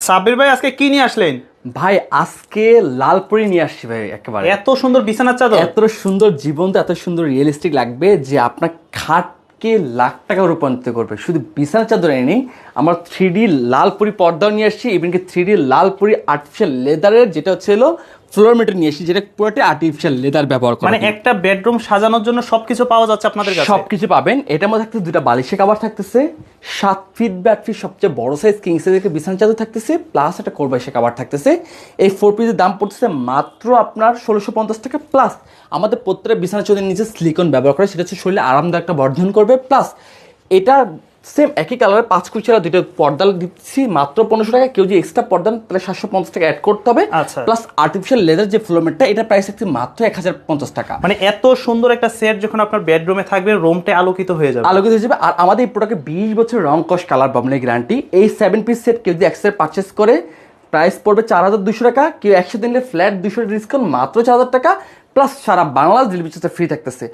সাব্বির ভাই আজকে কি নিয়ে আসলেন? ভাই আজকে লালপুরি নিয়ে আসছি ভাই। একেবারে এত সুন্দর বিছানার চাদর, এত সুন্দর জীবন্ত, এত সুন্দর রিয়েলিস্টিক লাগবে যে আপনার খাটকে লাখ টাকা রূপান্তরিত করবে। শুধু বিছানার চাদর নেই, আমার 3D লালপুরি পর্দাও নিয়ে আসছি, ইভেনকি 3D লালপুরি আর্টিফিশিয়াল লেদারের যেটা হচ্ছিল ফ্লোর ম্যাট নিয়ে এসেছি, যেটা পুরোটা আর্টিফিশিয়াল লেদার ব্যবহার করে। মানে একটা বেডরুম সাজানোর জন্য সবকিছু পাওয়া যাচ্ছে আপনাদের কাছে। সবকিছু পাবেন। এটার মধ্যে থাকতেছে দুটা বালিশের কভার থাকতেছে, 7 ফিট বাই 8 ফিট সবচেয়ে বড় সাইজ কিং সাইজের একটা বিছানা চাদর থাকতেছে, প্লাস একটা কোরবাইশের কভার থাকতেছে। এই 4 পিসের দাম পড়তেছে মাত্র আপনার 1650 টাকা। প্লাস আমাদের প্রত্যেকটা বিছানা চাদরের নিচে সিলিকন ব্যবহার করে, সেটা হচ্ছে শরীরে আরামদায়ক একটা বর্ধন করবে। প্লাস এটা সেম একই কালারের 5 কুচিরা দুটো পর্দা দিচ্ছি মাত্র 1500 টাকা। কেউ যদি এক্সট্রা পর্দা তাহলে 750 টাকা অ্যাড করতে হবে। আচ্ছা। প্লাস আর্টিফিশিয়াল লেদার যে ফ্লোর ম্যাটটা, এটা প্রাইস থাকছে মাত্র 1050 টাকা। মানে এত সুন্দর একটা সেট যখন আপনার বেডরুমে থাকবে, রুমটা আলোকিত হয়ে যাবে। আলোকিত হয়ে যাবে। আর আমাদের এই প্রোডাক্টে 20 বছর রং কস কালার বাবলের গ্যারান্টি। এই 7 পিস সেট কেউ যদি একসাথে পারচেস করে প্রাইস পড়বে 4200 টাকা। কেউ একসাথে নিলে ফ্ল্যাট 200 ডিসকাউন্ট মাত্র 4000 টাকা। প্লাস সারা বাংলাদেশ ডেলিভারি চার্জ ফ্রি থাকতেছে।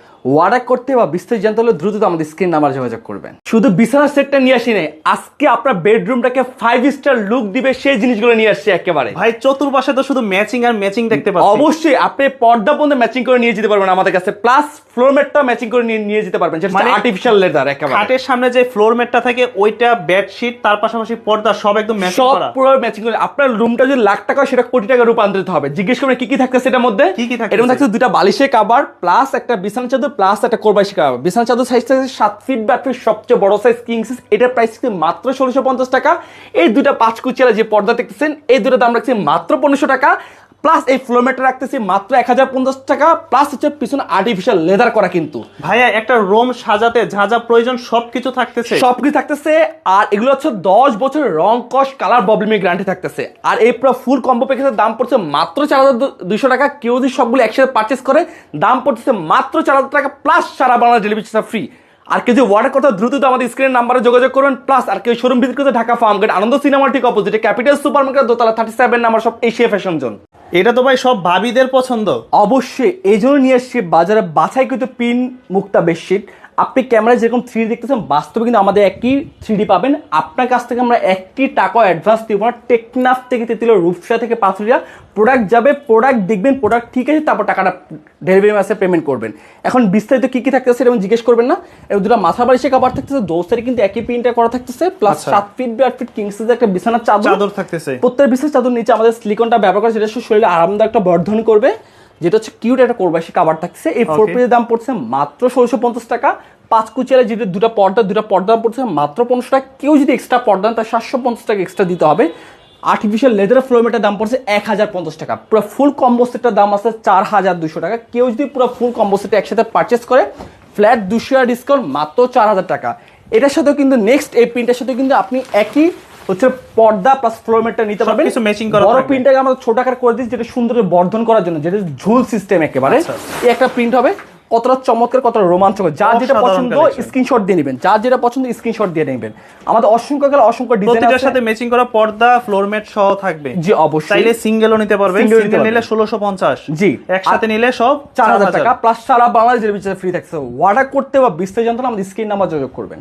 অর্ডার করতে বা বিস্তারিত জানতে হলে দ্রুত আমাদের স্ক্রিন নাম্বার যোগাযোগ করবেন। শুধু বিছানার সেটটা নিয়ে আসি নাই, আজকে আপনার বেডরুমটাকে 5 স্টার লুক দিবে সেই জিনিসগুলো নিয়ে আসছি একেবারে। ভাই চতুর্পাশে তো শুধু ম্যাচিং আর ম্যাচিং দেখতে পাচ্ছি। অবশ্যই আপনি পর্দা পর্যন্ত ম্যাচিং করে নিয়ে যেতে পারবেন আমাদের কাছে। প্লাস ফ্লোর ম্যাটটা ম্যাচিং করে নিয়ে যেতে পারবেন, যেটা আর্টিফিশিয়াল লেদার একেবারে। খাটের সামনে যে ফ্লোর ম্যাটটা থাকে ওইটা, বেডশিট, তার পাশাপাশি পর্দা সব একদম ম্যাচিং সব করা। পুরো ম্যাচিং করে। আপনার রুমটা যদি লাখ টাকা, সেটা কোটি টাকা রূপান্তরিত হবে। জিজ্ঞেস করবেন কি কি থাকতেছে এটার মধ্যে। কি কি থাকতেছে? এর মধ্যে থাকছে দুটা বালিশের কভার, প্লাস একটা বিছানা চাদর, প্লাস একটা কোরবাইশের কভার। বিছানা চাদর সাইজ থাকছে 7 ফিট বাই 8 ফিট সবচেয়ে বড় সাইজ কিং সাইজ। এটার প্রাইস থাকছে মাত্র 1650 টাকা। এই দুটা 5 কুচিয়ালা যে পর্দা দেখতেছেন, এই দুটো দাম রাখছে মাত্র 1500 টাকা। প্লাস এই ফ্লোর ম্যাটটা রাখতেছি মাত্র 1050 টাকা। প্লাস হচ্ছে পিছনে আর্টিফিশিয়াল লেদার করা। কিন্তু ভাইয়া একটা রুম সাজাতে যা যা প্রয়োজন সবকিছু থাকতেছে। সবকিছু থাকতেছে। আর এগুলো হচ্ছে 10 বছর রং কস কালার প্রবলেমের গ্যারান্টি থাকতেছে। আর এই পুরো ফুল কম্বো প্যাকেজের দাম পড়ছে মাত্র 4200 টাকা। কেউ যদি সবগুলো একসাথে পারচেস করে দাম পড়ছে মাত্র 4000 টাকা। প্লাস সারা বাংলাদেশ ডেলিভারি চার্জ ফ্রি। আর কেউ যদি অর্ডার করতে দ্রুত আমাদের স্ক্রিনের নাম্বারে যোগাযোগ করুন। প্লাস আর কেউ শোরুম ভিজিট করতে ঢাকা ফার্ম গেট আনন্দ সিনেমার ঠিক অপোজিটে ক্যাপিটাল সুপার মার্কেট দোতলা 37 নাম্বার সব এশিয়া ফ্যাশন জোন। এটা তো ভাই সব ভাবিদের পছন্দ। অবশ্যই এই জন্য নিয়ে আসছি বাজারে বাছাই কিন্তু পিন মুক্তা বেডশিট। আপনি ক্যামেরায় যেরকম 3D দেখতেছেন, বাস্তবে কিন্তু আমাদের একই 3D পাবেন। আপনার কাছ থেকে আমরা একটি টাকা অ্যাডভান্স দিব না। টেকনাফ থেকে তেতুলিয়া, রূপসা থেকে পাথুরিয়া প্রোডাক্ট যাবে, প্রোডাক্ট দেখবেন, প্রোডাক্ট ঠিক আছে, তারপর টাকাটা ডেলিভারি মাসে পেমেন্ট করবেন। এখন বিস্তারিত কি কি থাকতেছে এবং জিজ্ঞেস করবেন না। এবং দুটো মাথা বালিশে কভার থাকতেছে, দোস্তারে কিন্তু একই প্রিন্টটা করা থাকতেছে। Plus 7 feet by 8 feet king সাইজের একটা বিছানার চাদর থাকতেছে। প্রত্যেক বিছানার চাদর নিচে আমাদের সিলিকনটা ব্যবহার করে, যেটা শরীরে আরামদায়ক একটা বর্ধন করবে, যেটা হচ্ছে কিউট একটা কোরবাইশি কভার থাকছে। এই 4 পিসের দাম পড়ছে মাত্র 1650 টাকা। 5 কুচিয়ালে যেটা দুটো পর্দা পড়ছে মাত্র 1500 টাকা। কেউ যদি এক্সট্রা পর্দা তার 750 টাকা এক্সট্রা দিতে হবে। আর্টিফিশিয়াল লেদার ফ্লোর ম্যাটের দাম পড়ছে 1050 টাকা। পুরো ফুল কম্বো সেটের দাম আছে 4200 টাকা। কেউ যদি পুরো ফুল কম্বো সেট একসাথে পারচেস করে ফ্ল্যাট 200 ডিসকাউন্ট মাত্র 4000 টাকা। এটার সাথেও কিন্তু নেক্সট এই প্রিন্টের সাথে কিন্তু আপনি একই হচ্ছে পর্দা প্লাস ফ্লোর ম্যাটটা নিতে পারবেন। বড় প্রিন্টটাকে আমরা ছোট আকার করে দিচ্ছি, যেটা সুন্দর বর্ধন করার জন্য, যেটা ঝুল সিস্টেম একেবারে। এই একটা প্রিন্ট হবে, কতটা চমৎকার, কতটা রোমাঞ্চকর। যার যেটা পছন্দ স্ক্রিনশট দিয়ে নেবেন, যার যেটা পছন্দ স্ক্রিনশট দিয়ে নেবেন। আমাদের অসংখ্য ডিজাইন, প্রত্যেকটার সাথে ম্যাচিং করা পর্দা, ফ্লোর ম্যাট সহ থাকবে। জি অবশ্যই। চাইলে সিঙ্গেলও নিতে পারবেন। সিঙ্গেল নিলে 1650। জি। একসাথে নিলে সব 4000 টাকা। প্লাস সারা বাংলাদেশ ডেলিভারি চার্জ ফ্রি থাকছে। অর্ডার করতে বা বিস্তারিত জানতে হলে আমাদের স্ক্রিন নাম্বার যোগাযোগ করবেন।